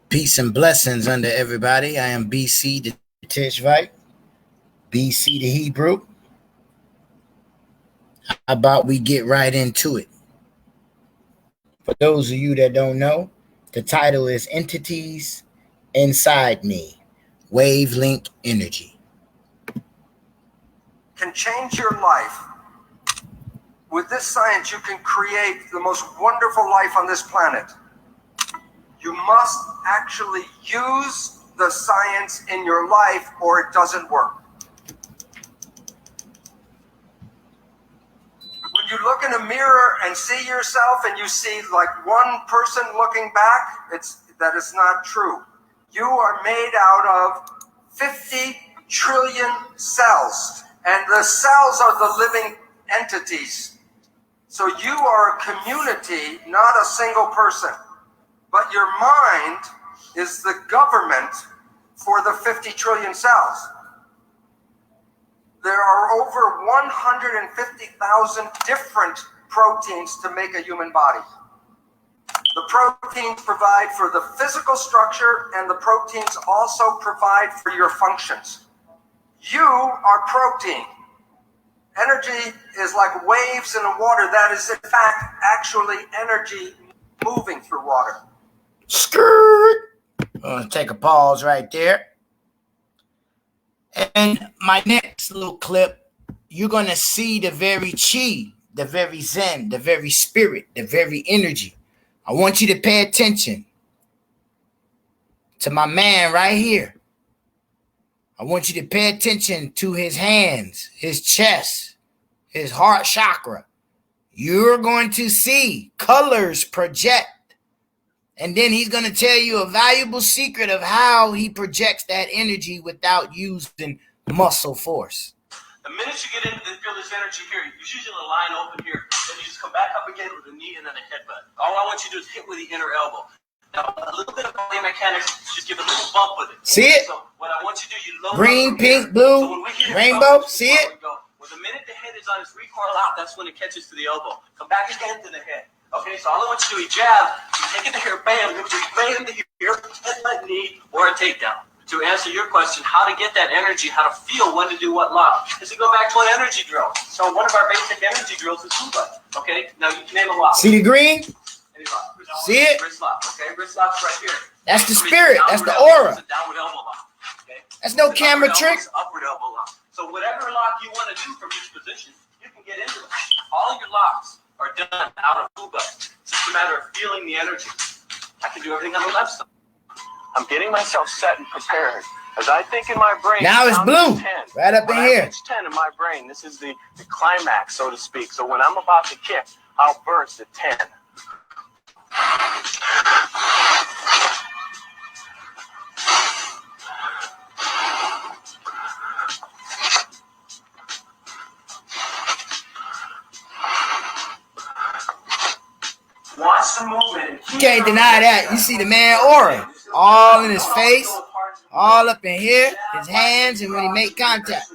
Peace and blessings unto everybody. I am BC the Tishvite, BC the Hebrew. How about we get right into it? For those of you that don't know, the title is Entities Inside Me, Wavelength Energy. Can change your life. With this science, you can create the most wonderful life on this planet. You must actually use the science in your life or it doesn't work. When you look in a mirror and see yourself and you see like one person looking back, that is not true. You are made out of 50 trillion cells, and the cells are the living entities. So you are a community, not a single person. But your mind is the government for the 50 trillion cells. There are over 150,000 different proteins to make a human body. The proteins provide for the physical structure, and the proteins also provide for your functions. You are protein. Energy is like waves in the water. That is, in fact, actually energy moving through water. Skirt. I'm going to take a pause right there. And my next little clip, you're going to see the very chi, the very zen, the very spirit, the very energy. I want you to pay attention to my man right here. I want you to pay attention to his hands, his chest, his heart chakra. You're going to see colors project. And then he's going to tell you a valuable secret of how he projects that energy without using muscle force. The minute you get into feel this energy here, you usually line open here. Then you just come back up again with a knee and then a headbutt. All I want you to do is hit with the inner elbow. Now, a little bit of body mechanics, just give a little bump with it. See it? So what I want you to do, you lower green, pink, blue, so rainbow. See it? Well, the minute the head is on its recoil out, that's when it catches to the elbow. Come back again to the head. Okay, so all I want you to do is jab, you take it to here, bam, you bam to here, headbutt, knee, or a takedown. To answer your question, how to get that energy, how to feel when to do what lock, is to go back to an energy drill. So one of our basic energy drills is Huba. Okay, now you can name a lock. See the green? See it? Wrist lock, okay, wrist lock's right here. That's the spirit, that's the aura. It's a downward elbow lock, okay? That's no camera trick. Upward elbow lock. So whatever lock you want to do from this position, you can get into it. All your locks are done out of Huba. It's just a matter of feeling the energy. I can do everything on the left side. I'm getting myself set and prepared. As I think in my brain, now it's blue, 10. right up in here. It's 10 in my brain. This is the climax, so to speak. So when I'm about to kick, I'll burst at 10. Want some movement? You can't deny that. You see the man aura all in his face, all up in here, his hands, and when he make contact.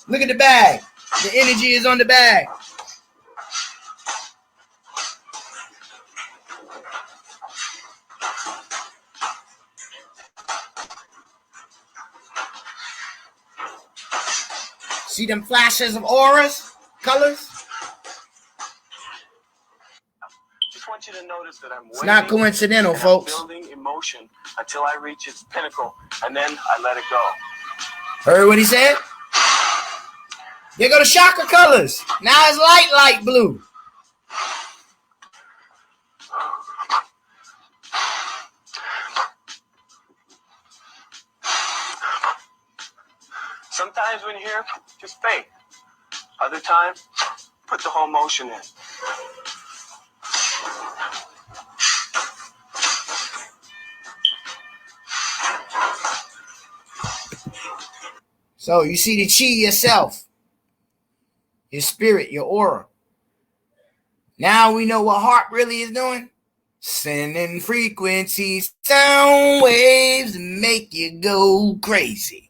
Look at the bag. The energy is on the bag. See them flashes of auras, colors? Just want you to notice that it's not coincidental, folks. Building emotion until I reach its pinnacle, and then I let it go. Heard what he said? There go the chakra colors. Now it's light blue. Sometimes when you're here, just faith. Other times, put the whole motion in. So you see the chi yourself, your spirit, your aura. Now we know what heart really is doing. Sending frequencies, sound waves, make you go crazy.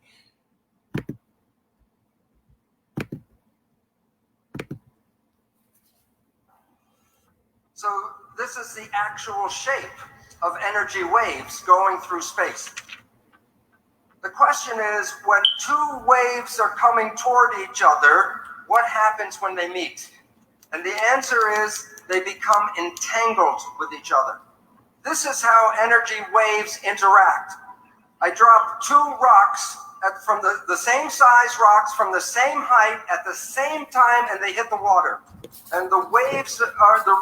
this is the actual shape of energy waves going through space. The question is, when two waves are coming toward each other, what happens when they meet? And the answer is they become entangled with each other. This is how energy waves interact. I drop two rocks from the same size rocks from the same height at the same time, and they hit the water. And the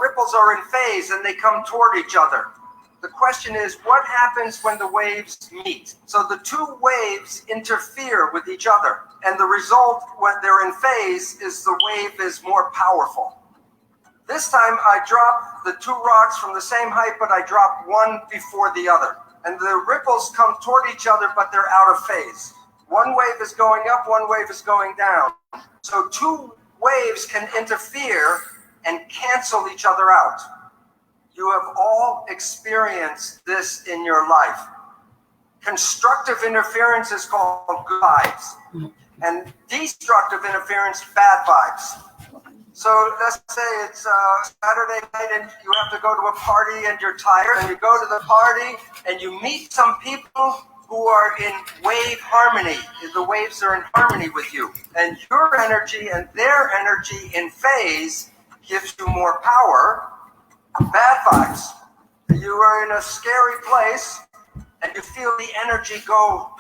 ripples are in phase and they come toward each other. The question is, what happens when the waves meet? So the two waves interfere with each other, and the result when they're in phase is the wave is more powerful. This time I drop the two rocks from the same height, but I drop one before the other. And the ripples come toward each other, but they're out of phase. One wave is going up, one wave is going down. So two waves can interfere and cancel each other out. You have all experienced this in your life. Constructive interference is called good vibes, and destructive interference, bad vibes. So let's say it's Saturday night and you have to go to a party and you're tired, and you go to the party and you meet some people who are in wave harmony. The waves are in harmony with you, and your energy and their energy in phase gives you more power. Bad vibes. You are in a scary place and you feel the energy go.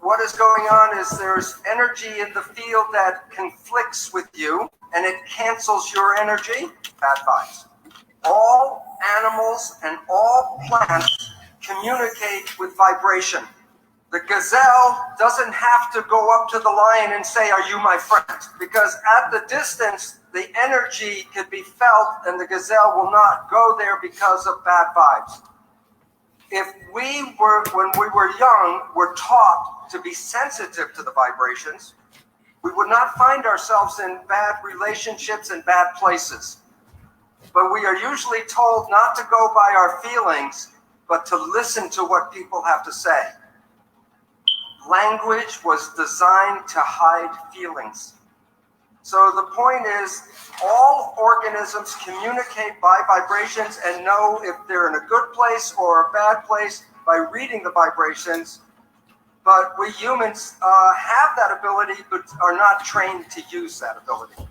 What is going on is there's energy in the field that conflicts with you and it cancels your energy. Bad vibes. All animals and all plants communicate with vibration. The gazelle doesn't have to go up to the lion and say, "Are you my friend?" Because at the distance, the energy could be felt and the gazelle will not go there because of bad vibes. If when we were young, were taught to be sensitive to the vibrations, we would not find ourselves in bad relationships and bad places. But we are usually told not to go by our feelings, but to listen to what people have to say. Language was designed to hide feelings. So the point is, all organisms communicate by vibrations and know if they're in a good place or a bad place by reading the vibrations. But we humans have that ability, but are not trained to use that ability.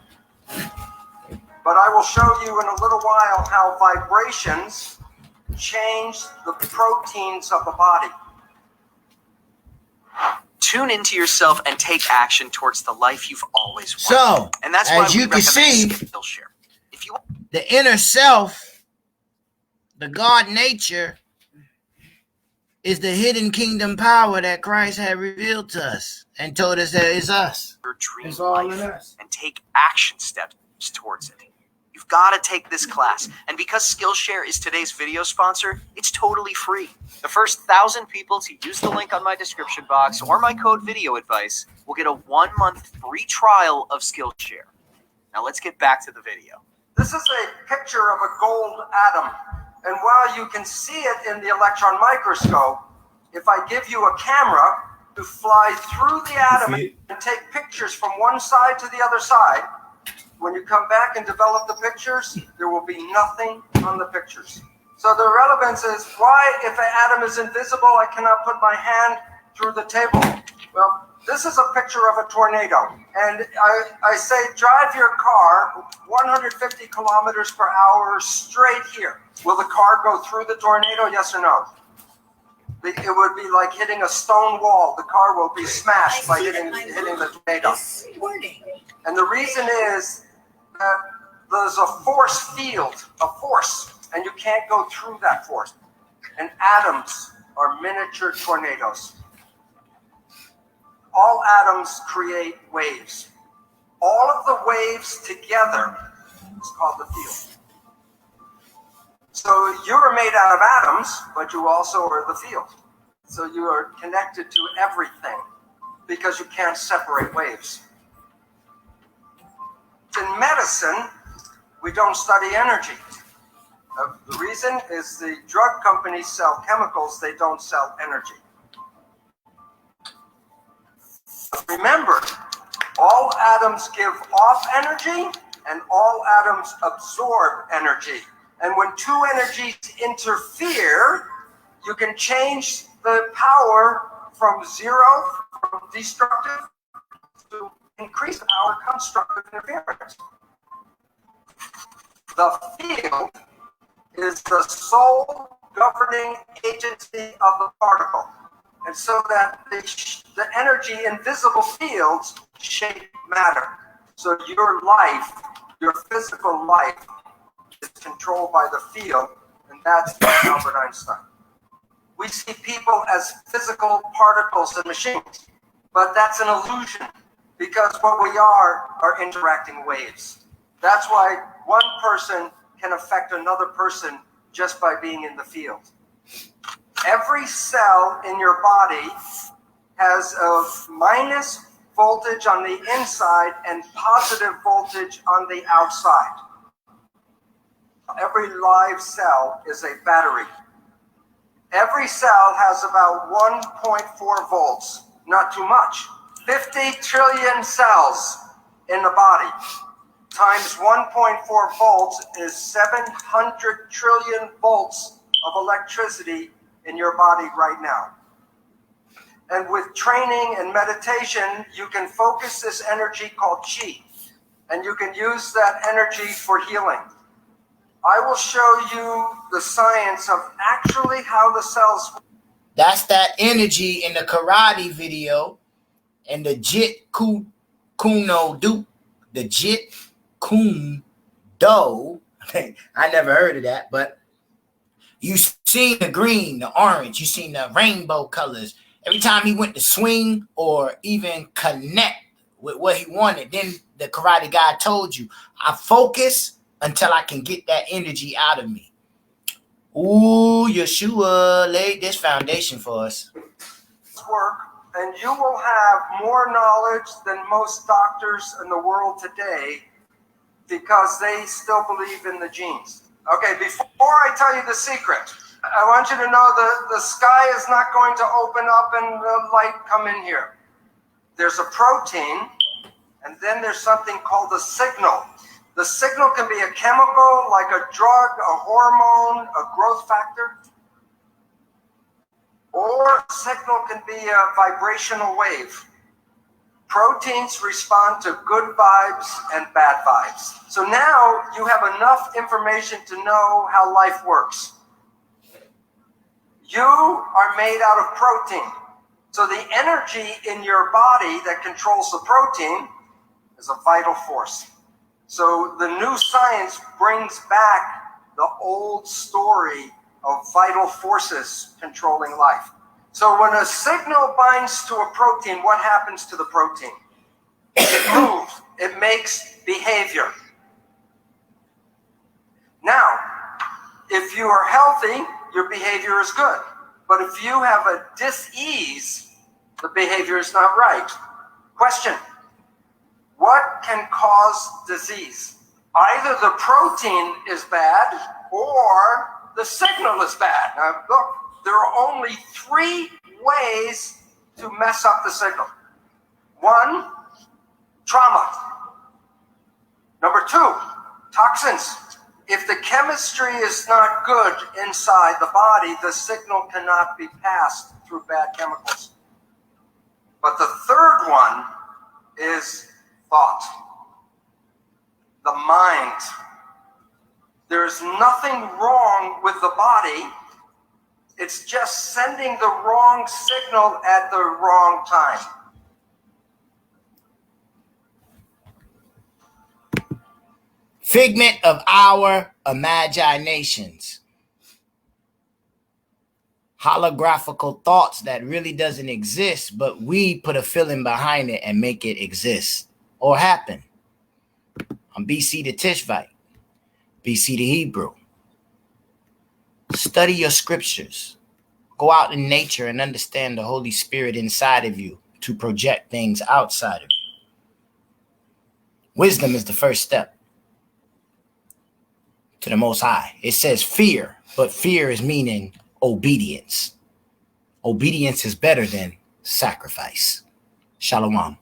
But I will show you in a little while how vibrations change the proteins of the body. Tune into yourself and take action towards the life you've always wanted. So, and that's as why you can see, Skillshare. If you the inner self, the God nature, is the hidden kingdom power that Christ had revealed to us and told us that it's us. your dream It's all life in us. and take action steps towards it. You've got to take this class. And because Skillshare is today's video sponsor, it's totally free. The first 1,000 people to use the link on my description box or my code video advice will get a 1-month free trial of Skillshare. Now let's get back to the video. This is a picture of a gold atom. And while you can see it in the electron microscope, if I give you a camera to fly through the atom and take pictures from one side to the other side, when you come back and develop the pictures, there will be nothing on the pictures. So the relevance is, why, if an atom is invisible, I cannot put my hand through the table? Well, this is a picture of a tornado. And I say, drive your car 150 kilometers per hour straight here. Will the car go through the tornado, yes or no? It would be like hitting a stone wall. The car will be smashed by hitting the tornado. And the reason is that there's a force field, and you can't go through that force. And atoms are miniature tornadoes. All atoms create waves. All of the waves together is called the field. So you're made out of atoms, but you also are the field. So you are connected to everything because you can't separate waves. In medicine, we don't study energy. The reason is the drug companies sell chemicals, they don't sell energy. Remember, all atoms give off energy and all atoms absorb energy. And when two energies interfere, you can change the power from zero, from destructive, to increase the power constructive interference. The field is the sole governing agency of the particle. And so that the energy in visible fields shape matter. So your life, your physical life, is controlled by the field, and that's Albert Einstein. We see people as physical particles and machines, but that's an illusion, because what we are interacting waves. That's why one person can affect another person just by being in the field. Every cell in your body has a minus voltage on the inside and positive voltage on the outside. Every live cell is a battery. Every cell has about 1.4 volts, not too much. 50 trillion cells in the body times 1.4 volts is 700 trillion volts of electricity in your body right now. And with training and meditation, you can focus this energy called chi, and you can use that energy for healing. I will show you the science of actually how the cells. That's that energy in the karate video and the Jit Kuno Do. The Jit Kun Do. I never heard of that, but you seen the green, the orange, you seen the rainbow colors. Every time he went to swing or even connect with what he wanted, then the karate guy told you, I focus until I can get that energy out of me. Ooh, Yeshua laid this foundation for us. Work, and you will have more knowledge than most doctors in the world today because they still believe in the genes. Okay, before I tell you the secret, I want you to know that the sky is not going to open up and the light come in here. There's a protein, and then there's something called a signal. The signal can be a chemical, like a drug, a hormone, a growth factor, or a signal can be a vibrational wave. Proteins respond to good vibes and bad vibes. So now you have enough information to know how life works. You are made out of protein. So the energy in your body that controls the protein is a vital force. So the new science brings back the old story of vital forces controlling life. So when a signal binds to a protein, what happens to the protein? It moves. It makes behavior. Now, if you are healthy, your behavior is good. But if you have a dis-ease, the behavior is not right. Question: what can cause disease? Either the protein is bad or the signal is bad. Now, look, there are only 3 ways to mess up the signal. 1, trauma. Number 2, toxins. If the chemistry is not good inside the body, the signal cannot be passed through bad chemicals. But the third one is thought, the mind. There's nothing wrong with the body. It's just sending the wrong signal at the wrong time. Figment of our imaginations. Holographical thoughts that really doesn't exist, but we put a feeling behind it and make it exist or happen. I'm BC the Tishvite, BC the Hebrew. Study your scriptures. Go out in nature and understand the Holy Spirit inside of you to project things outside of you. Wisdom is the first step to the Most High. It says fear, but fear is meaning obedience. Obedience is better than sacrifice. Shalom.